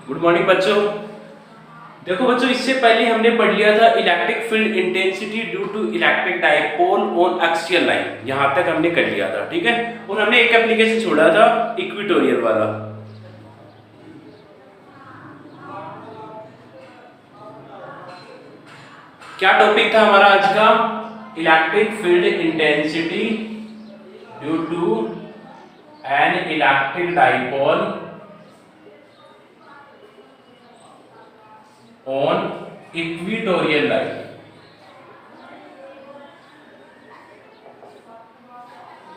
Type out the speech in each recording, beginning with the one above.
Good morning बच्चों। देखो बच्चों, इससे पहले हमने पढ़ लिया था electric field intensity due to electric dipole on axial line. यहां तक हमने कर लिया था, ठीक है। और हमने एक एप्लीकेशन छोड़ा था इक्वेटोरियल वाला। क्या टॉपिक था हमारा आज का? Electric field intensity due to an electric dipole on equatorial line.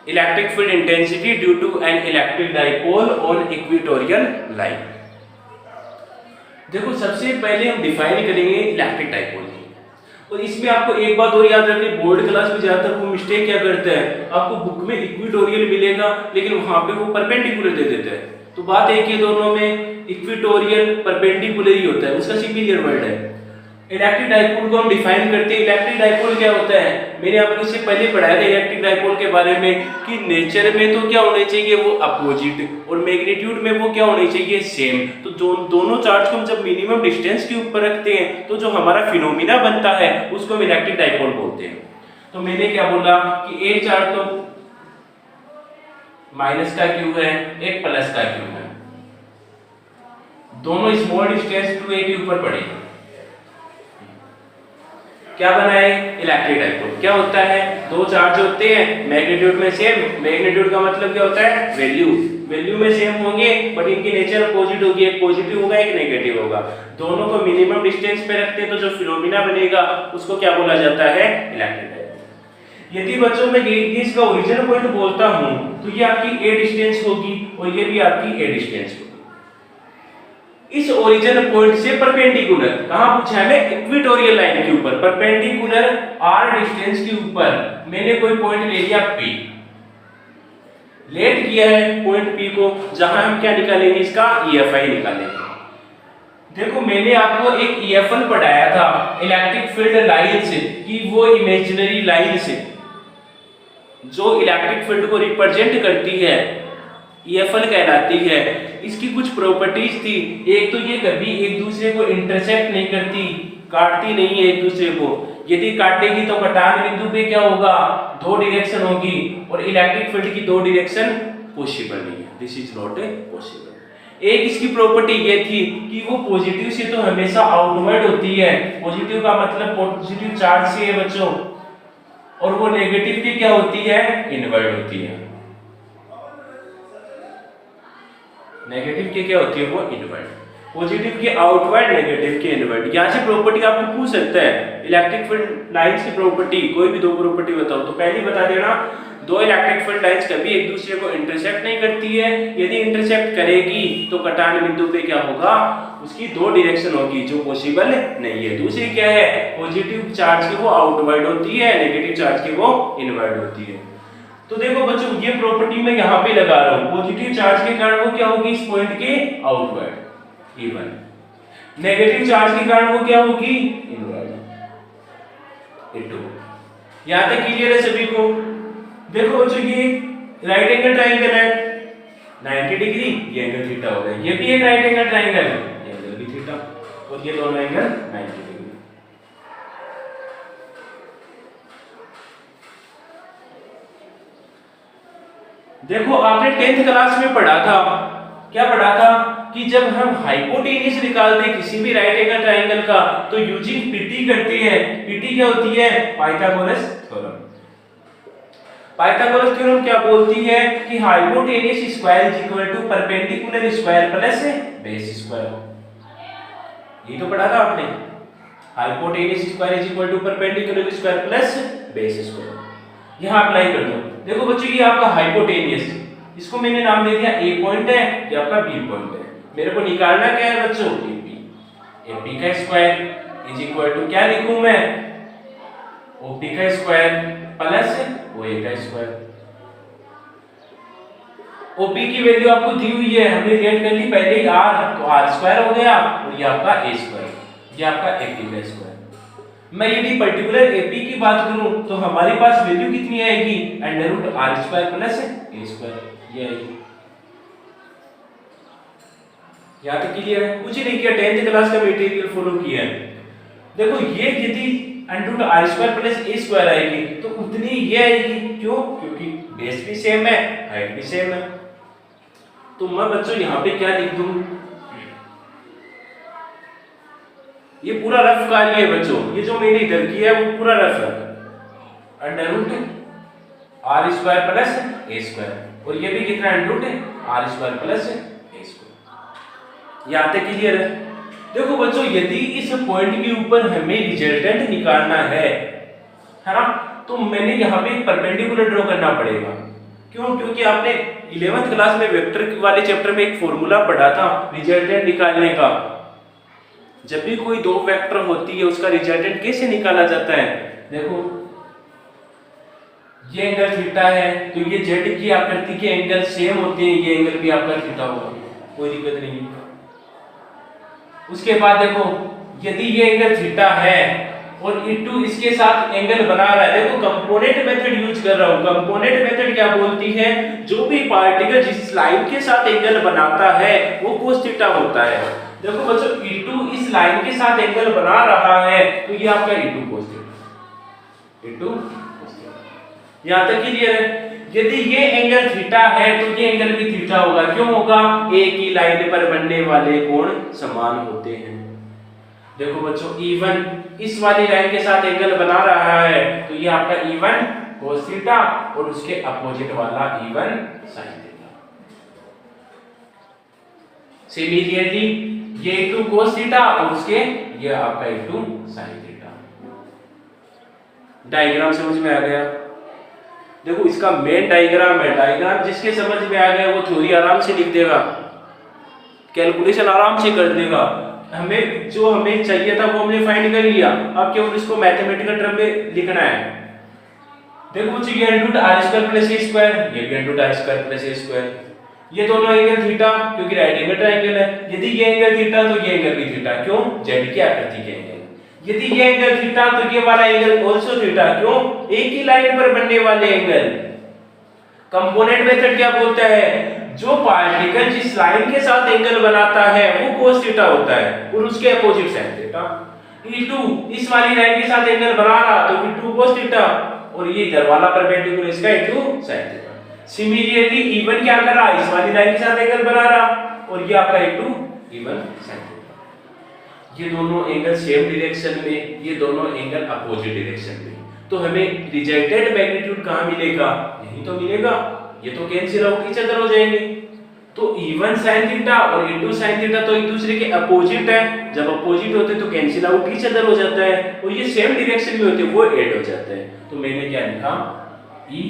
Electric field intensity due to an electric dipole on equatorial line. देखो, सबसे पहले हम डिफाइन करेंगे इलेक्ट्रिक डाइपोल की। और इसमें आपको एक बात और याद रखनी, बोर्ड क्लास में ज्यादातर वो मिस्टेक क्या करते हैं, आपको बुक में इक्वेटोरियल मिलेगा लेकिन वहां पे वो परपेंडिकुलर दे देते हैं। तो बात एक ही, दोनों में इक्वेटोरियल परपेंडिकुलर ही होता है, उसका सिमिलर वर्ड है। इलेक्ट्रिक डाइपोल को हम डिफाइन करते हैं। इलेक्ट्रिक डाइपोल क्या होता है, मैंने आपको इससे पहले पढ़ाया था इलेक्ट्रिक डाइपोल के बारे में कि नेचर में तो क्या होने चाहिए वो अपोजिट, और मैग्नीट्यूड में वो क्या होने चाहिए सेम। तो दोनों चार्ज को हम जब मिनिमम डिस्टेंस के ऊपर रखते हैं तो जो हमारा फिनोमिना बनता है उसको हम इलेक्ट्रिक डाइपोल बोलते हैं। तो मैंने क्या बोला कि एक चार्ज तो माइनस का क्यू है, एक प्लस का क्यू है, दोनों स्मॉल डिस्टेंस 2a के ऊपर पड़े। क्या बनाए? Electric dipole. क्या होता है, दो चार्ज होते हैं मैग्नीट्यूड में सेम। मैग्नीट्यूड का मतलब क्या होता है, वैल्यू में सेम होंगे बट इनकी नेचर अपोजिट होगी, एक पॉजिटिव होगा एक नेगेटिव होगा। दोनों को मिनिमम डिस्टेंस पे रखते हैं तो जो फिनोमिना बनेगा उसको क्या बोला जाता है, इलेक्ट्रिक डाइपोल। यदि बच्चों मैं ये इसका ओरिजिन पॉइंट बोलता हूं तो ये आपकी a डिस्टेंस होगी और ये भी आपकी a डिस्टेंस होगी। इस ओरिजिन पॉइंट से परपेंडिकुलर कहां पूछा है, इक्वेटोरियल लाइन के ऊपर परपेंडिकुलर r डिस्टेंस के ऊपर मैंने कोई पॉइंट ले लिया P, लेट किया है पॉइंट P को, जहां हम क्या निकालेंगे, इसका EFI निकालेंगे। देखो, मैंने आपको एक EFL पढ़ाया था इलेक्ट्रिक फील्ड लाइन से कि वो इमेजिनरी लाइन से जो इलेक्ट्रिक फील्ड को रिप्रेजेंट करती है EFL कहलाती है। इसकी कुछ प्रॉपर्टीज थी। एक तो ये कभी एक दूसरे को इंटरसेक्ट नहीं करती, काटती नहीं है एक दूसरे को। यदि काटेगी तो कटान बिंदु पे क्या होगा, दो डायरेक्शन होगी, और इलेक्ट्रिक फील्ड की दो डायरेक्शन पॉसिबल नहीं है, दिस इज नॉट पॉसिबल। एक इसकी प्रॉपर्टी ये थी कि वो पॉजिटिव से तो हमेशा आउटवर्ड होती है, पॉजिटिव का मतलब पॉजिटिव चार्ज से है बच्चों, और वो नेगेटिव की क्या होती है, इनवर्ड होती है। नेगेटिव की क्या होती है, वो इनवर्ड। पॉजिटिव की आउटवर्ड, नेगेटिव की इनवर्ड। यहां से प्रॉपर्टी आपको पूछ सकता है इलेक्ट्रिक फील्ड लाइंस की प्रॉपर्टी, कोई भी दो प्रॉपर्टी बताओ। तो पहली बता देना, दो इलेक्ट्रिक फील्ड लाइंस कभी एक दूसरे को इंटरसेक्ट नहीं करती है। यदि इंटरसेक्ट करेगी तो कटान बिंदु पे क्या होगा, उसकी दो डायरेक्शन होगी जो पॉसिबल नहीं है। दूसरी क्या है, पॉजिटिव चार्ज की वो आउटवर्ड होती है, नेगेटिव चार्ज की वो इनवर्ड होती है। तो देखो बच्चों, ये प्रॉपर्टी मैं यहाँ पे लगा रहा हूँ। पॉजिटिव चार्ज के कारण वो क्या होगी, इस पॉइंट के आउटवर्ड E1, नेगेटिव चार्ज के कारण वो क्या होगी, इनवर्ड E2। यहाँ तक क्लियर है सभी को? देखो बच्चों, ये राइट एंगल ट्रायंगल है 90 डिग्री, ये एंगल थीटा हो गया। ये भी एक राइट एंगल ट्रायंगल है, ये एंगल भी थीटा, और ये दोनों एंगल 90 डिग्री। देखो, आपने 10th क्लास में पढ़ा था, क्या पढ़ा था कि जब हम हाइपोटेन्यूज निकालते हैं किसी भी राइट एंगल ट्रायंगल का तो यूजिंग पीटी करते हैं। पीटी क्या होती है, पाइथागोरस थ्योरम। पाइथागोरस थ्योरम क्या बोलती है कि hypotenuse square is equal to perpendicular square plus base square. ये तो पढ़ा था आपने, hypotenuse square is equal to perpendicular square plus base square. यहां अप्लाई कर दो। देखो बच्चों, ये आपका हाइपोटेन्यूज, इसको मैंने नाम दे दिया ए पॉइंट है, ये आपका बी पॉइंट है। मेरे को निकालना क्या है बच्चों, एपी का स्क्वायर इज इक्वल टू क्या लिखूं मैं, ओपी का स्क्वायर प्लस ओए का स्क्वायर। ओपी की वैल्यू आपको दी हुई है, हमने लेट कर ली पहले ही आर, तो आर स्क्वायर हो गया, और ये आपका ए स्क्वायर, ये आपका एपी का स्क्वायर। मैं यदि पर्टिकुलर एपी की बात करूं तो हमारे पास वैल्यू कितनी आएगी, under root R square plus A square, ये आएगी। यहाँ तक क्लियर है? कुछ नहीं किया, 10th क्लास का मटेरियल फॉलो किया है। देखो ये यदि under root R square plus A square आएगी तो उतनी ये आएगी, क्यों? क्योंकि बेस भी सेम है, हाइट भी सेम है। तो मैं बच्चों यहाँ पे क्या लिख दूं? ये पूरा रफ कार्य है बच्चों, ये जो मैंने इधर किया है वो पूरा रफ है। Under root R square plus A square, और ये भी कितना अंडर रूट है R square plus A square. यहाँ तक क्लियर है? देखो बच्चों यदि इस पॉइंट के ऊपर हमें रिजल्टेंट निकालना है ना, तो मैंने यहाँ पे परपेंडिकुलर ड्रॉ करना पड़ेगा। क्यों? क्योंकि आपने 11th क्लास में वेक्टर वाले चैप्टर में एक फॉर्मूला पढ़ा था रिजल्टेंट निकालने का। जब भी कोई दो वेक्टर होती है उसका रिजल्टेंट कैसे निकाला जाता है? देखो ये एंगल थीटा है तो ये जेड की आकृति के एंगल सेम होते हैं, ये एंगल भी आपका थीटा होगा, कोई दिक्कत नहीं है। उसके बाद देखो यदि ये एंगल थीटा है और E2 इसके साथ एंगल बना रहा है, देखो कंपोनेंट मेथड यूज कर रहा हूं। कंपोनेंट मेथड क्या बोलती है? जो भी पार्टिकल जिस लाइन के साथ एंगल बनाता है वो cos थीटा होता है। देखो बच्चों E2 इस लाइन के साथ एंगल बना रहा है तो ये आपका E2 cos theta, E2 cos theta. यहां तक क्लियर है? यदि ये एंगल थीटा है तो ये एंगल भी थीटा होगा। क्यों होगा? एक ही लाइन पर बनने वाले कोण समान होते हैं। देखो बच्चों E1 इस वाली लाइन के साथ एंगल बना रहा है तो ये आपका E1 cos थीटा और उसके अपोजिट वाला E1 sin थीटा। सिमिलरली ये E2 cos थीटा और उसके ये आपका E2 sin थीटा। डायग्राम समझ में आ गया? देखो इसका मेन डायग्राम है, डायग्राम जिसके समझ में आ गया वो थ्योरी आराम से लिख देगा, कैलकुलेशन आराम से कर देगा। हमें जो हमें चाहिए था वो हमने फाइंड कर लिया, अब केवल इसको मैथमेटिकल टर्म में लिखना है। देखो बच्चों ये under root R square plus A square, ये भी under root R square plus A square, ये दोनों एंगल थीटा क्योंकि राइट एंगल ट्रायंगल है। यदि ये एंगल थीटा तो ये एंगल भी थीटा, क्यों? जेड की आकृति के एंगल। यदि ये एंगल थीटा तो ये वाला एंगल आल्सो थीटा, क्यों? एक ही लाइन पर बनने वाले एंगल। कंपोनेंट मेथड क्या बोलता है? जो पार्टिकल जिस लाइन के साथ एंगल बनाता है वो cos थीटा होता है और उसके अपोजिट sin थीटा। E2 इस वाली लाइन के साथ एंगल बना रहा तो E2 cos थीटा और ये इधर वाला परपेंडिकुलर इसका E2 sin theta. Similarly E1 क्या कर रहा है? इस वाली लाइन के साथ एंगल बना रहा और ये आपका E2 E1 sin थीटा। ये दोनों एंगल सेम डायरेक्शन में, ये दोनों एंगल अपोजिट डायरेक्शन में, तो हमें रिजल्टेंट मैग्नीट्यूड कहां मिलेगा? यही तो मिलेगा। ये तो कैंसिल आउट ईच अदर हो जाएंगे। तो E1 sin थीटा और E2 sin थीटा तो एक दूसरे के अपोजिट है, जब अपोजिट होते हैं तो कैंसिल आउट ईच अदर हो जाता है और ये सेम डायरेक्शन में होते हैं वो ऐड हो जाता है। तो मैंने क्या लिखा? E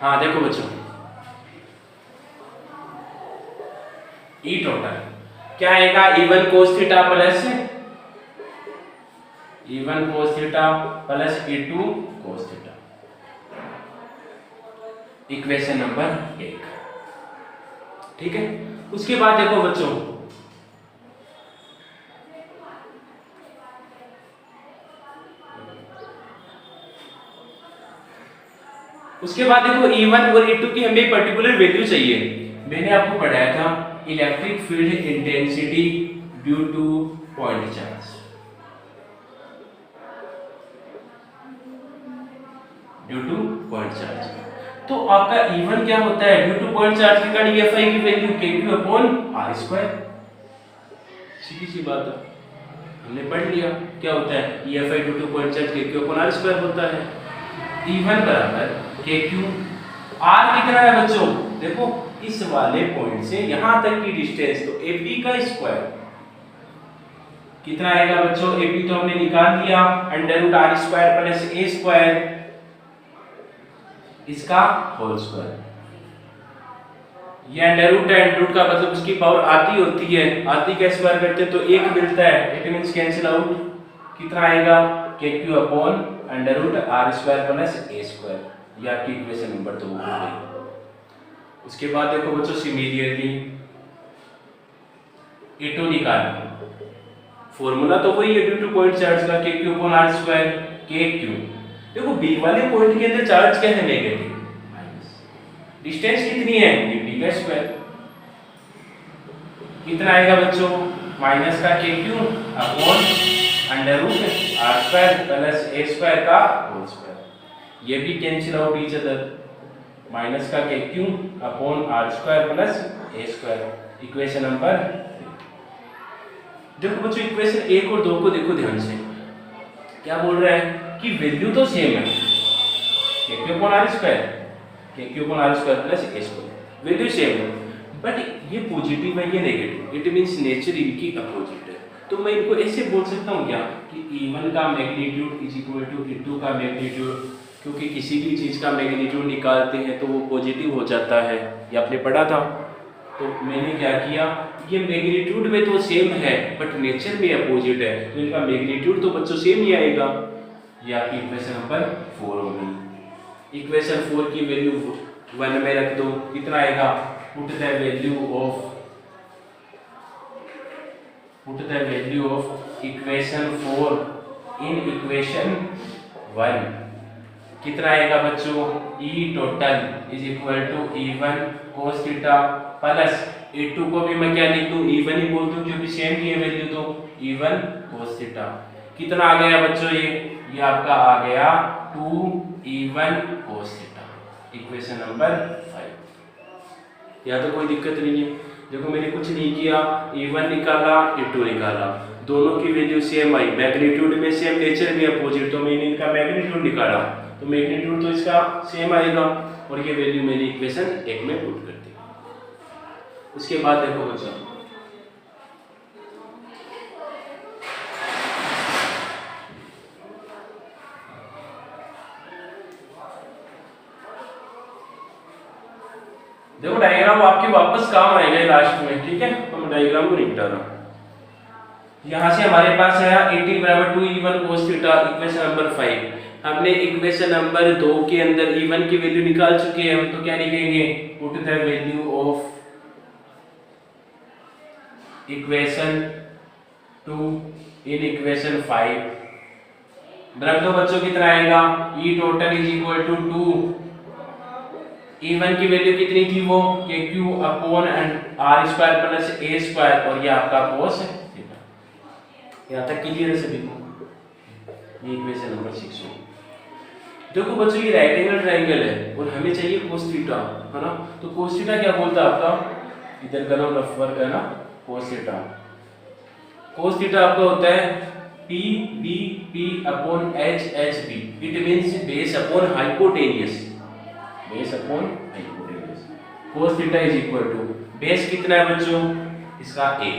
हाँ देखो बच्चों E टोटल क्या आएगा? E1 cos theta plus E1 cos theta plus E2 cos theta. Equation number 1, ठीक है। उसके बाद देखो बच्चों उसके बाद देखो E1 और E2 की हमें पर्टिकुलर वैल्यू चाहिए। मैंने आपको पढ़ाया था electric field intensity due two point charge, due two point charge. तो आपका E1 क्या होता है? ड्यू टू पॉइंट चार्ज के कारण EFI की वैल्यू kq/r²। सीधी सी बात है, हमने पढ़ लिया क्या होता है। EFI due two point charge kq/r² होता है। E1 बराबर kq, r कितना है बच्चों? देखो इस वाले पॉइंट से यहां तक की डिस्टेंस, तो AP का स्क्वायर कितना आएगा बच्चों? AP तो हमने निकाल लिया under root R square plus A square, इसका होल स्क्वायर। ये अंडर रूट है, अंडर रूट का मतलब उसकी पावर आधी होती है, आधी का स्क्वायर करते हैं तो 1 मिलता है, इट मींस कैंसिल आउट। कितना आएगा? K Q upon under root R square plus A square, ये आपकी इक्वेशन नंबर 2 हो गई। उसके बाद देखो बच्चों सिमिलरली A2 निकालना, फॉर्मूला तो वही है ड्यू टू पॉइंट चार्ज का, K Q upon R square K Q. देखो बी वाले पॉइंट के अंदर चार्ज क्या है, नेगेटिव, डिस्टेंस कितनी है, डी का स्क्वायर, कितना आएगा बच्चों, माइनस का K Q upon under root R square plus A square का होल स्क्वायर, ये भी cancel out each other, minus का K Q upon R square plus A square, equation number. देखो बच्चों इक्वेशन 1 और 2 को देखो ध्यान से, क्या बोल रहा है कि वैल्यू तो सेम है, K Q upon R square, K Q upon R square plus A square, value same है, बट ये पॉजिटिव है ये नेगेटिव, इट मींस नेचर इनकी अपोजिट है। तो मैं इनको ऐसे बोल सकता हूँ क्या कि E1 का magnitude is equal to E2 का मैग्नीट्यूड, क्योंकि किसी भी चीज़ का मैग्नीट्यूड निकालते हैं तो वो पॉजिटिव हो जाता है, ये आपने पढ़ा था। तो मैंने क्या किया, ये मैग्नीट्यूड में तो सेम है बट नेचर में अपोजिट है, तो इनका मैग्नीट्यूड तो बच्चों सेम ही आएगा। ये आपकी इक्वेशन नंबर 4 हो गई। इक्वेशन 4 की वैल्यू 1 में रख दो, कितना आएगा, put the value of equation 4 in equation 1, कितना आएगा बच्चों, E total is equal to E1 cos theta plus E2 को भी मैं क्या लिख दूं, E1 ही बोल दूं क्योंकि सेम ही है वैल्यू, तो E1 cos थीटा, कितना आ गया बच्चों, ये आपका आ गया 2E1 cos theta, equation number 5। या तो कोई दिक्कत नहीं है, देखो मैंने कुछ नहीं किया, E1 निकाला E2 निकाला, दोनों की वैल्यू सेम आई, मैग्नीट्यूड में सेम नेचर में अपोजिट, तो मैंने इनका मैग्नीट्यूड निकाला, तो मैग्नीट्यूड तो इसका सेम आएगा और ये वैल्यू मैंने इक्वेशन 1 में पुट कर दी। उसके बाद देखो बच्चों, देखो डायग्राम आपके वापस काम आएगा लास्ट में, ठीक है, तो मैं डायग्राम को निपटा रहा हूं। यहां से हमारे पास आया 18 बराबर 2E1 cos theta, equation number 5। हमने इक्वेशन नंबर 2 के अंदर E1 की वैल्यू निकाल चुके हैं, तो क्या लिखेंगे, put the value of equation 2 in equation 5, रख दो बच्चों, कितना आएगा, E total is equal to 2, E1 की वैल्यू कितनी थी वो, K Q upon R square plus A square, और ये आपका cos थीटा। यहाँ तक क्लियर है सभी को, ये इक्वेशन नंबर 6 है। देखो बच्चों ये राइट एंगल ट्रायंगल है और हमें चाहिए cos थीटा, है ना, तो cos थीटा क्या बोलता है आपका, इधर का नाम रफ वर्क है ना, cos थीटा, cos थीटा आपका होता है P B P upon H H B, it means base upon hypotenuse, base upon hypotenuse, cos theta is equal to base कितना है बच्चों, इसका a।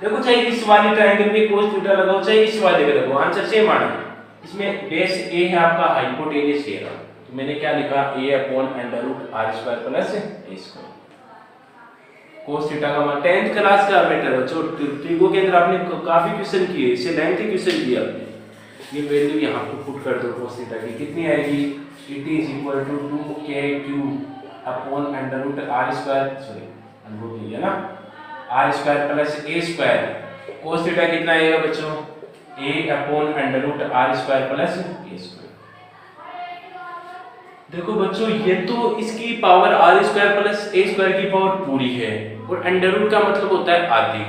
देखो चाहे इस वाले ट्रायंगल में cos थीटा लगाओ चाहे इस वाले में लगाओ, आंसर सेम आना है। इसमें बेस a है आपका, हाइपोटेनियस a है, तो मैंने क्या लिखा, a upon under root R square plus A square, cos theta का मान 10th क्लास का मैटर बच्चों, ट्रिगो के अंदर आपने काफी क्वेश्चन किए, इससे लेंथी क्वेश्चन किया आपने। ये वैल्यू यहां पे पुट कर दो cos थीटा की, कितनी आएगी, it is equal to 2kq upon under root R square, sorry under root लिया ना, R square plus A square, cos theta कितना आएगा बच्चों, a upon under root R square plus A square. देखो बच्चों ये तो इसकी power R square plus A square की पावर पूरी है, और अंडर रूट का मतलब होता है आधी,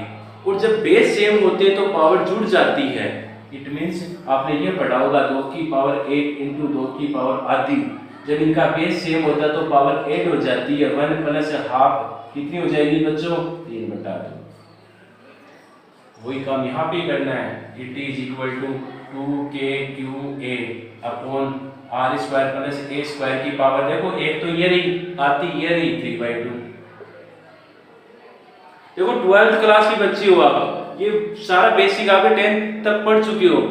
और जब बेस सेम होते हैं तो पावर जुड़ जाती है, इट मींस आपने ये पढ़ा होगा 2 की पावर 1 इंटू 2 की पावर आधी, जब इनका बेस सेम होता है तो पावर ऐड हो जाती है, 1 प्लस हाफ कितनी हो जाएगी बच्चों, 3/2। वही काम यहाँ पे करना है, it is equal to 2kqa upon R square plus A square की पावर, देखो एक तो ये रही आती, ये रही 3/2। देखो 12th क्लास की बच्ची हो आप, ये सारा बेसिक आप 10th तक पढ़ चुके हो,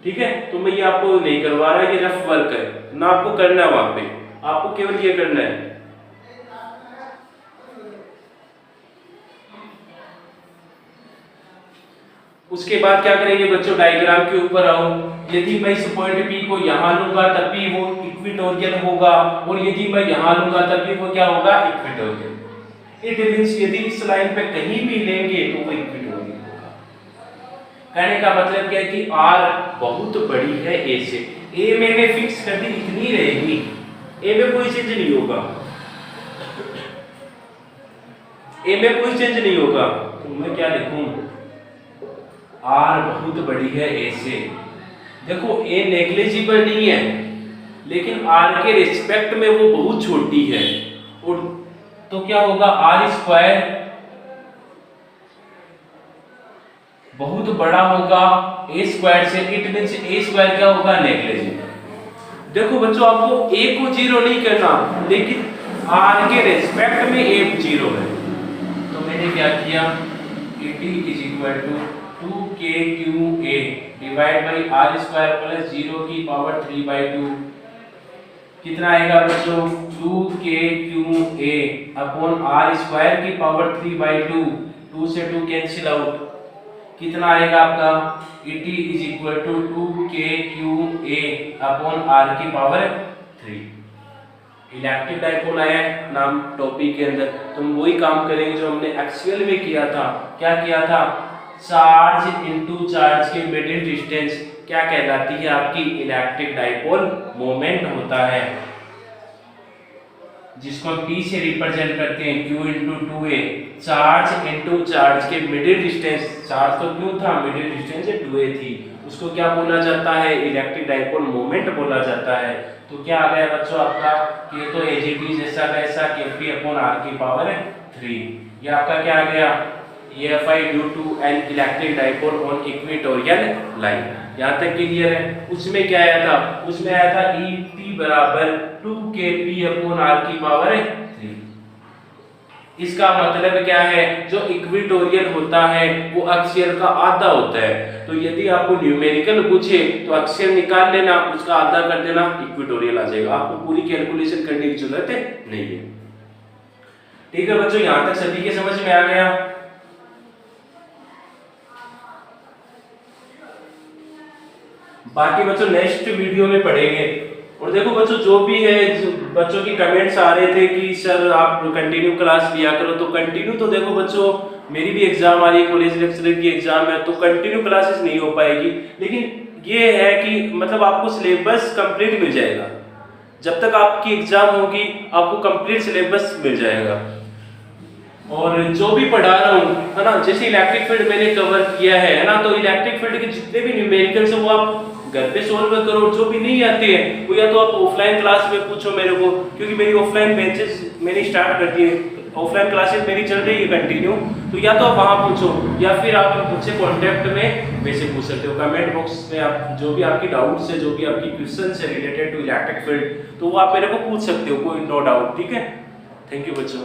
ठीक है, तो मैं ये आपको नहीं करवा रहा, ये रफ वर्क है ना, आपको करना है वहां पे, आपको केवल ये करना है। उसके बाद क्या करेंगे बच्चों, डायग्राम के ऊपर आओ। यदि मैं इस पॉइंट P को यहाँ लूंगा तब भी वो इक्वेटोरियल होगा, और यदि मैं यहाँ लूंगा तब भी वो क्या होगा, इक्वेटोरियल। इट मींस यदि इस लाइन पे कहीं भी लेंगे तो वो इक्वेटोरियल होगा। कहने का मतलब क्या है कि R बहुत बड़ी है A से। A मैंने फिक्स कर दी, इतनी रहेगी, A में कोई चेंज नहीं होगा, A में कोई चेंज नहीं होगा। तो मैं क्या लिखूं, R बहुत बड़ी है A से। देखो A नेग्लिजिबल नहीं है, लेकिन R के रिस्पेक्ट में वो बहुत छोटी है, और तो क्या होगा, R स्क्वायर बहुत बड़ा होगा A स्क्वायर से। इट मींस A स्क्वायर क्या होगा, नेग्लिजिबल। देखो बच्चों, आपको A को जीरो नहीं करना, लेकिन R के रिस्पेक्ट में A जीरो है। तो मैंने क्या किया, AT is equal to 2KQA divide by R square plus 0 की पावर 3/2। कितना आएगा बच्चों, 2KQA अपॉन R स्क्वायर की पावर 3/2। 2 से 2 कैंसिल आउट, कितना आएगा आपका, ET is equal to 2KQA upon R की पावर 3। इलेक्ट्रिक डाइपोल आया नाम टॉपिक के अंदर, तो हम वही काम करेंगे जो हमने एक्सियल में किया था। क्या किया था, चार्ज इनटू चार्ज के मिडिल डिस्टेंस क्या कहलाती है, आपकी इलेक्ट्रिक डाइपोल मोमेंट होता है, जिसको हम P से रिप्रेजेंट करते हैं, Q into 2A। Charge into charge के मिडिल डिस्टेंस, चार्ज तो Q था, मिडिल डिस्टेंस 2A थी, उसको क्या बोला जाता है, इलेक्ट्रिक डाइपोल मोमेंट बोला जाता है। तो क्या आ गया बच्चों आपका, K तो एज इट इज जैसा कैसा, Kp अपॉन R की पावर 3। ये आपका क्या आ गया, EFI due to an electric dipole on equatorial line. यहाँ तक क्लियर है। उसमें क्या आया था, उसमें आया था ET बराबर 2Kp अपॉन R की पावर 3। इसका मतलब क्या है, जो इक्वेटोरियल होता है वो एक्सियल का आधा होता है। तो यदि आपको न्यूमेरिकल पूछे तो एक्सियल निकाल लेना, उसका आधा कर देना, इक्वेटोरियल आ जाएगा। आपको पूरी कैलकुलेशन करने की जरूरत नहीं है। ठीक है बच्चों, यहाँ तक सभी के समझ में आ गया। बाकी बच्चों नेक्स्ट वीडियो में पढ़ेंगे। और देखो बच्चों, जो भी है, बच्चों की कमेंट्स आ रहे थे कि सर आप कंटिन्यू क्लास लिया करो, तो कंटिन्यू तो देखो बच्चों, मेरी भी एग्जाम आ रही है, कॉलेज लेक्चरर की एग्जाम है, तो कंटिन्यू क्लासेस नहीं हो पाएगी। लेकिन ये है कि मतलब आपको सिलेबस कंप्लीट मिल जाएगा, जब तक आपकी एग्जाम होगी आपको कंप्लीट सिलेबस मिल जाएगा। और जो भी पढ़ा रहा हूँ है ना, जैसे इलेक्ट्रिक फील्ड मैंने कवर किया है ना, तो इलेक्ट्रिक फील्ड के जितने भी न्यूमेरिकल्स हैं वो आप घर पे सॉल्व करो। जो भी नहीं आते हैं वो या तो आप ऑफलाइन क्लास में पूछो मेरे को, क्योंकि मेरी ऑफलाइन बेंचेस मैंने स्टार्ट कर दिए, ऑफलाइन क्लासेस मेरी चल रही है कंटिन्यू। तो या तो आप वहाँ पूछो, या फिर आप मुझसे कॉन्टेक्ट में वैसे पूछ सकते हो। कमेंट बॉक्स में आप जो भी आपकी डाउट्स है, जो भी आपकी क्वेश्चन है रिलेटेड टू इलेक्ट्रिक फील्ड, तो वो आप मेरे को पूछ सकते हो, कोई नो डाउट। ठीक है, थैंक यू बच्चों।